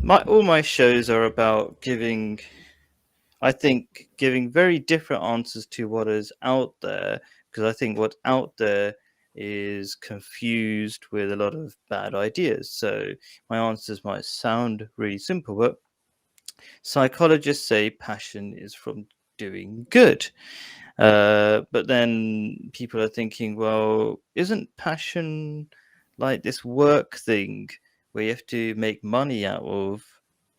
all my shows are about giving very different answers to what is out there, because I think what's out there is confused with a lot of bad ideas. So my answers might sound really simple, but psychologists say passion is from doing good. But then people are thinking, well, isn't passion like this work thing where you have to make money out of,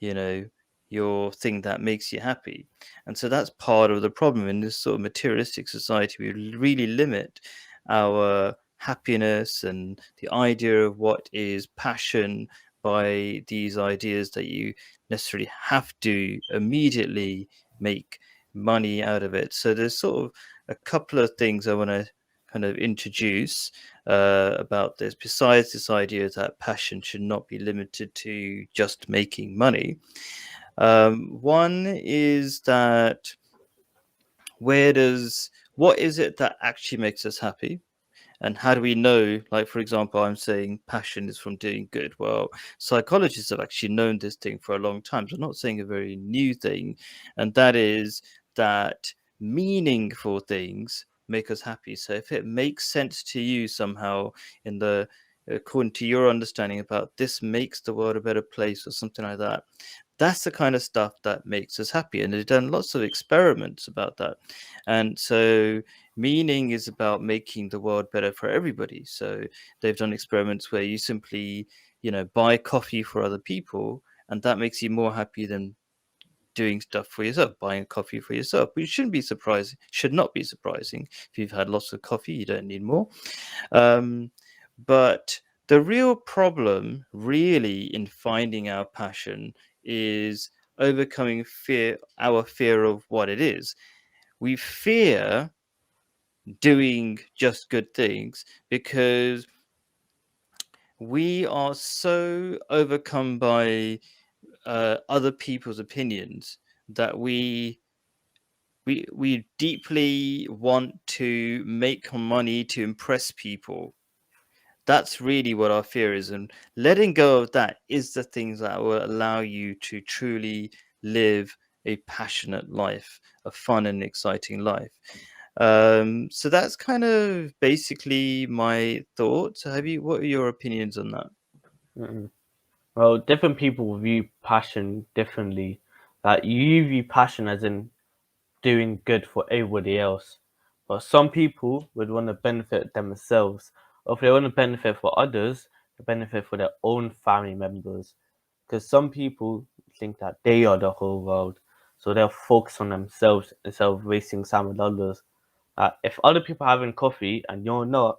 you know, your thing that makes you happy? And so that's part of the problem in this sort of materialistic society. We really limit our happiness and the idea of what is passion by these ideas that you necessarily have to immediately make money out of it. So there's sort of a couple of things I want to kind of introduce about this, besides this idea that passion should not be limited to just making money. One is that what is it that actually makes us happy? And how do we know, like, for example, I'm saying passion is from doing good. Well, psychologists have actually known this thing for a long time. So I'm not saying a very new thing. And that is that meaningful things make us happy. So if it makes sense to you somehow in the according to your understanding about this makes the world a better place or something like that, that's the kind of stuff that makes us happy. And they've done lots of experiments about that. And so meaning is about making the world better for everybody. So they've done experiments where you simply, buy coffee for other people, and that makes you more happy than doing stuff for yourself, buying coffee for yourself. Which should not be surprising. If you've had lots of coffee, you don't need more. Um, but the real problem, really, in finding our passion is overcoming our fear of what it is. We fear doing just good things because we are so overcome by other people's opinions that we deeply want to make money to impress people. That's really what our fear is, and letting go of that is the things that will allow you to truly live a passionate life, a fun and exciting life. So that's kind of basically my thoughts. What are your opinions on that? Mm-mm. Well, different people view passion differently. Like you view passion as in doing good for everybody else, but some people would want to benefit themselves, or if they want to benefit for others, they benefit for their own family members. Because some people think that they are the whole world, so they'll focus on themselves instead of wasting time with others. If other people are having coffee and you're not,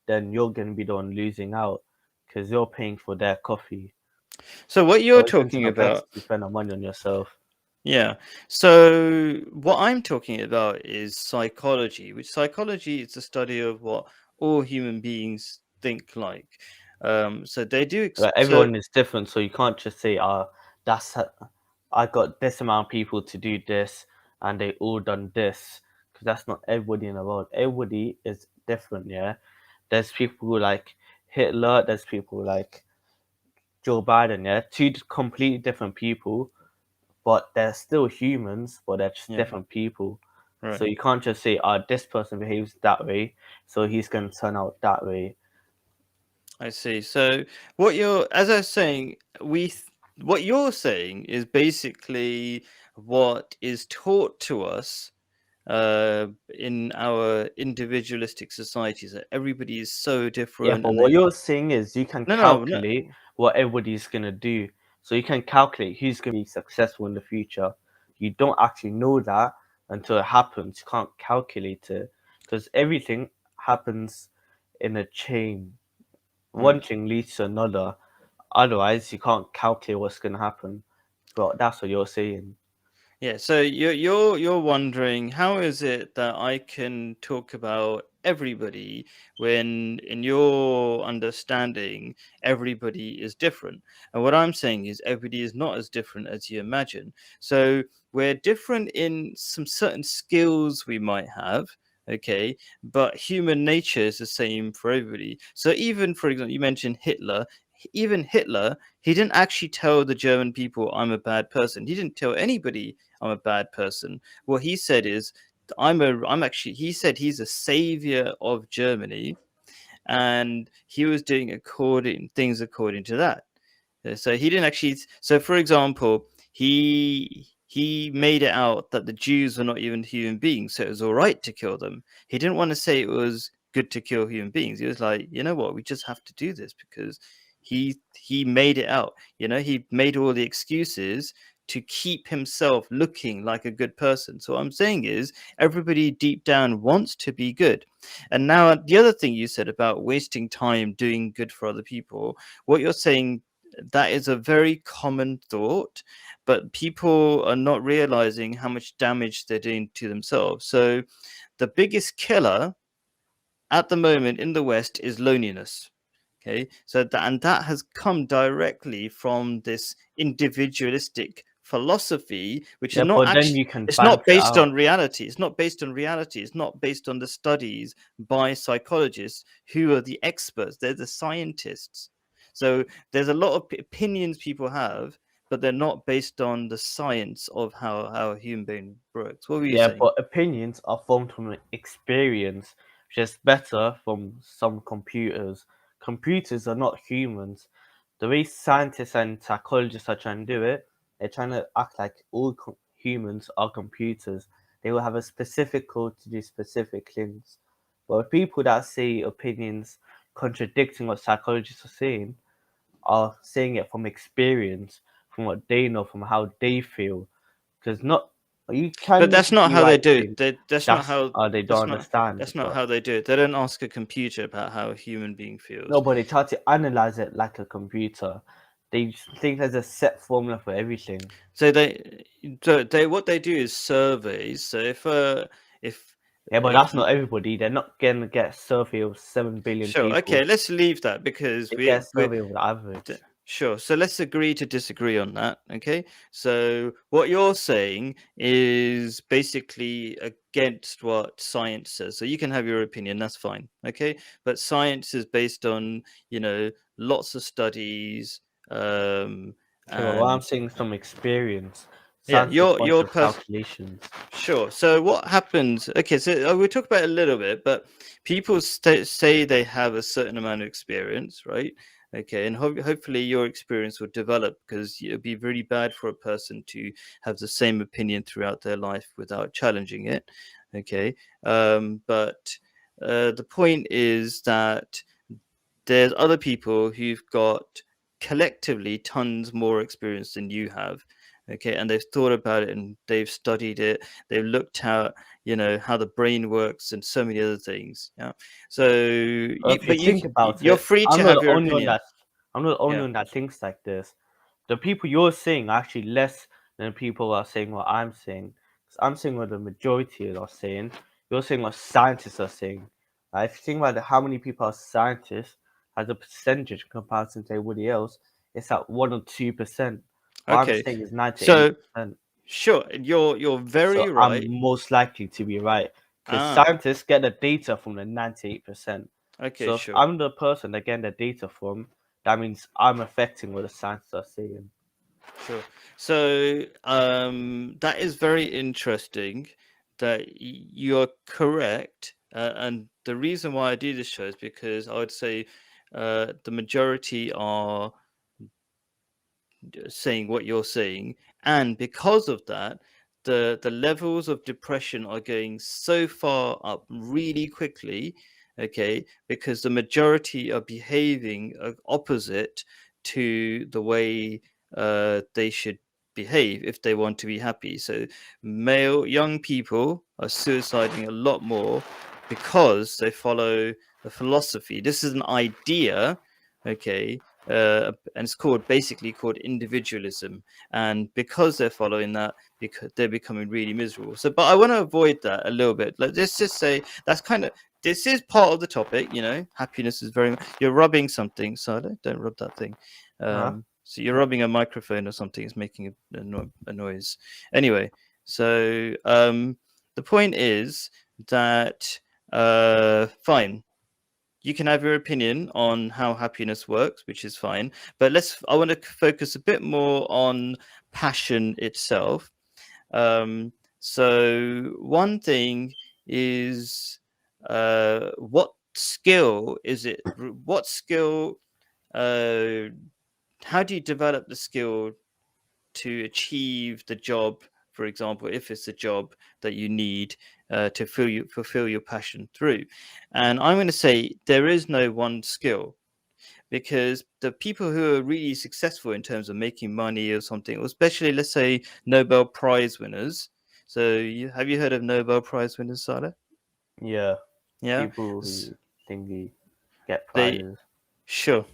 then you're going to be the one losing out because you're paying for their coffee. So what So you're it makes talking no sense about, to spend the money on yourself. yeah. So what I'm talking about is psychology, which psychology is the study of what all human beings think like. So they do. Like So everyone is different, so you can't just say, that's I got this amount of people to do this, and they all done this." Because that's not everybody in the world. Everybody is different. Yeah, there's people like Hitler. There's people like Joe Biden. Yeah, two completely different people, but they're still humans, but they're just yeah, different people. So right. you can't just say, this person behaves that way, so he's going to turn out that way. I see. So as I was saying, what you're saying is basically what is taught to us in our individualistic societies, that everybody is so Yeah, different but and what they you're saying is you can no, no, no. calculate what everybody's gonna do. So you can calculate who's gonna be successful in the future. You don't actually know that until it happens. You can't calculate it because everything happens in a chain. One Right. thing leads to another. Otherwise, you can't calculate what's gonna happen. But that's what you're saying. Yeah, so you're wondering how is it that I can talk about everybody when in your understanding everybody is different. And what I'm saying is everybody is not as different as you imagine. So we're different in some certain skills we might have, okay, but human nature is the same for everybody. So even for example, you mentioned Hitler. even Hitler, he didn't actually tell the German people, I'm a bad person. He didn't tell anybody I'm a bad person. What he said is, he said he's a savior of Germany, and he was doing things according to that. So he didn't actually. So, for example, he made it out that the Jews were not even human beings, so it was all right to kill them. He didn't want to say it was good to kill human beings. He was like, you know what, we just have to do this because he made it out. He made all the excuses to keep himself looking like a good person. So what I'm saying is, everybody deep down wants to be good. And now the other thing you said about wasting time doing good for other people, what you're saying, that is a very common thought, but people are not realizing how much damage they're doing to themselves. So the biggest killer at the moment in the West is loneliness. Okay, so that has come directly from this individualistic philosophy, which is Yeah, not but then actually, you can it's balance not it based out. on reality. It's not based on reality. It's not based on the studies by psychologists who are the experts. They're the scientists. So there's a lot of opinions people have, but they're not based on the science of how a human being works. What were you Yeah, saying? but opinions are formed from experience, which is better from some computers. Computers are not humans. The way scientists and psychologists are trying to do it, they're trying to act like all humans are computers. They will have a specific code to do specific things. But people that say opinions contradicting what psychologists are saying it from experience, from what they know, from how they feel. Because not you But can that's not be how they right do saying it. That's not that's how. they don't That's not. understand, That's not but how they do it. They don't ask a computer about how a human being no, feels. but they try to analyze it like a computer. They think there's a set formula for everything. So what they do is surveys. So if Yeah, but if that's not everybody. They're not gonna get a survey of 7 billion sure, okay, people. let's leave that because They get a we survey of the average. sure. So let's agree to disagree on that. Okay. So what you're saying is basically against what science says. So you can have your opinion, that's fine. Okay. But science is based on, lots of studies, Okay, but what I'm and saying is from experience. yeah, Science is a bunch your of person. calculations. Sure. So what happens? Okay, so we'll talk about it a little bit, but people say they have a certain amount of experience, right? Okay, and hopefully your experience will develop, because it would be really bad for a person to have the same opinion throughout their life without challenging it. Okay, but the point is that there's other people who've got collectively tons more experience than you have. Okay, and they've thought about it and they've studied it. They've looked at, how the brain works and so many other things. Yeah. So But if you think about you're it, free I'm to not have the your only one opinion. that I'm not the only Yeah. one that thinks like this. The people you're saying are actually less than people are saying what I'm saying. 'Cause I'm saying what the majority are saying. You're saying what scientists are saying. If you think about how many people are scientists as a percentage in comparison to everybody else, it's at 1 or 2%. What I'm Okay. saying is 98%. So sure, you're very So I'm right. most likely to be right because Ah. scientists get the data from the 98%. Okay. So if Sure. I'm the person they're getting the data from, that means I'm affecting what the scientists are saying. Sure. So that is very interesting that you're correct. And the reason why I do this show is because I would say the majority are saying what you're saying. And because of that, the levels of depression are going so far up really quickly. Okay, because the majority are behaving opposite to the way they should behave if they want to be happy. So male young people are suiciding a lot more because they follow the philosophy. This is an idea, okay, and it's basically called individualism. And because they're following that, because they're becoming really miserable. So, but I want to avoid that a little bit. Like, let's just say that's kind of, this is part of the topic. Happiness is very. You're rubbing something, so don't rub that thing. Huh? So you're rubbing a microphone or something. It's making a noise. Anyway, so the point is that fine. you can have your opinion on how happiness works, which is fine. But I want to focus a bit more on passion itself. So one thing is, what skill is it? What skill? Uh, how do you develop the skill to achieve the job? For example, if it's a job that you need to fulfill your passion through, and I'm going to say there is no one skill, because the people who are really successful in terms of making money or something, or especially let's say Nobel Prize winners. So have you heard of Nobel Prize winners, Sada? Yeah, Yeah. people who think they get They prizes. Sure.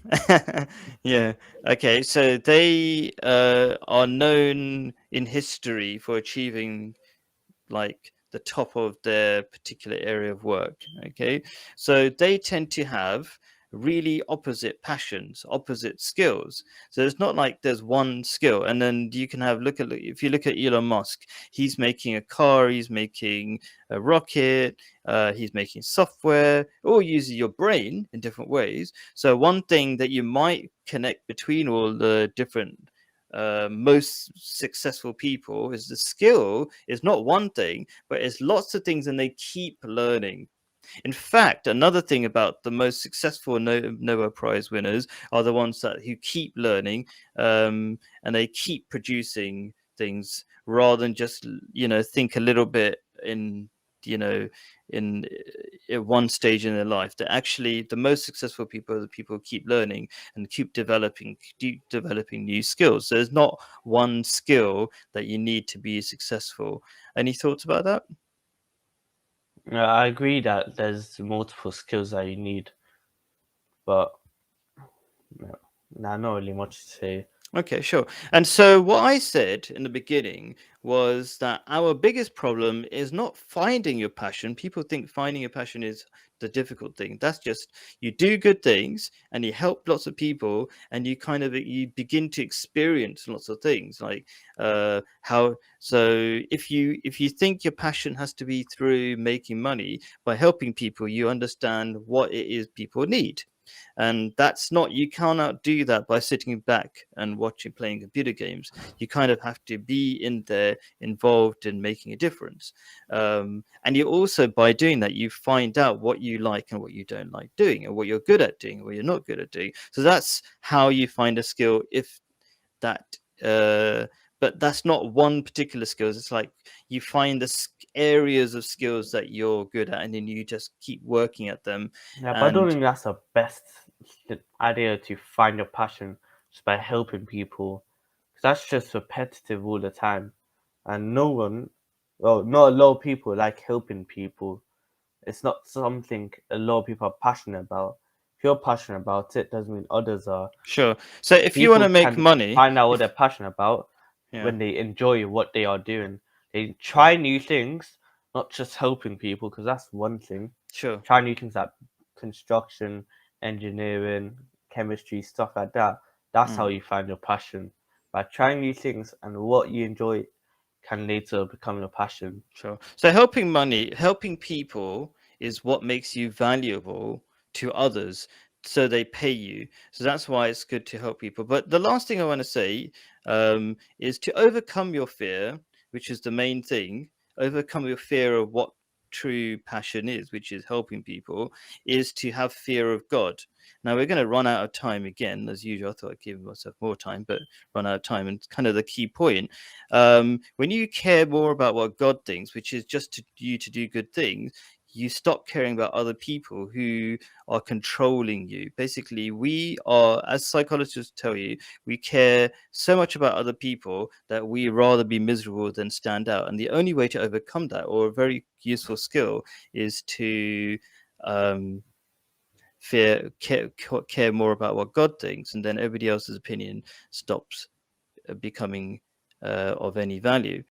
Yeah. Okay. So they are known in history for achieving like the top of their particular area of work. Okay. So they tend to have really opposite passions, opposite skills. So it's not like there's one skill. And then you can if you look at Elon Musk, he's making a car, he's making a rocket, he's making software, all using your brain in different ways. So one thing that you might connect between all the different most successful people is the skill is not one thing, but it's lots of things, and they keep learning. In fact, another thing about the most successful Nobel Prize winners are the ones who keep learning, and they keep producing things rather than just think a little bit in you know in one stage in their life. That actually the most successful people are the people who keep learning and keep developing new skills. So there's not one skill that you need to be successful. Any thoughts about that? I agree that there's multiple skills that you need, but no, not really much to say. Okay, sure. And so what I said in the beginning was that our biggest problem is not finding your passion. People think finding your passion is the difficult thing. That's just you do good things and you help lots of people, and you begin to experience lots of things like how so if you think your passion has to be through making money by helping people, you understand what it is people need. And that's not, you cannot do that by sitting back and watching, playing computer games. You kind of have to be in there, involved in making a difference. And you also, by doing that, you find out what you like and what you don't like doing, and what you're good at doing and what you're not good at doing. So that's how you find a skill. If that But that's not one particular skills. It's like you find the areas of skills that you're good at, and then you just keep working at them. Yeah, but I don't And think that's the best idea to find your passion just by helping people. 'Cause that's just repetitive all the time. And no one, well, not a lot of people like helping people. It's not something a lot of people are passionate about. If you're passionate about it, doesn't mean others are. sure. So if you want People to make can money, find out what they're passionate about yeah, when they enjoy what they are doing. They yeah, try new things, not just helping people, because that's one thing. sure. Try new things like construction, engineering, chemistry, stuff like that. That's how Mm, you find your passion. By trying new things, and what you enjoy can later become your passion. sure. So helping people is what makes you valuable to others. So they pay you. So that's why it's good to help people. But the last thing I want to say is to overcome your fear, which is the main thing. Overcome your fear of what true passion is, which is helping people, is to have fear of God. Now we're going to run out of time again, as usual. I thought I'd give myself more time, but run out of time. And kind of the key point, when you care more about what God thinks, which is just you to do good things, you stop caring about other people who are controlling you. Basically, we are, as psychologists tell you, we care so much about other people that we rather be miserable than stand out. And the only way to overcome that, or a very useful skill, is to um, care more about what God thinks, and then everybody else's opinion stops becoming of any value.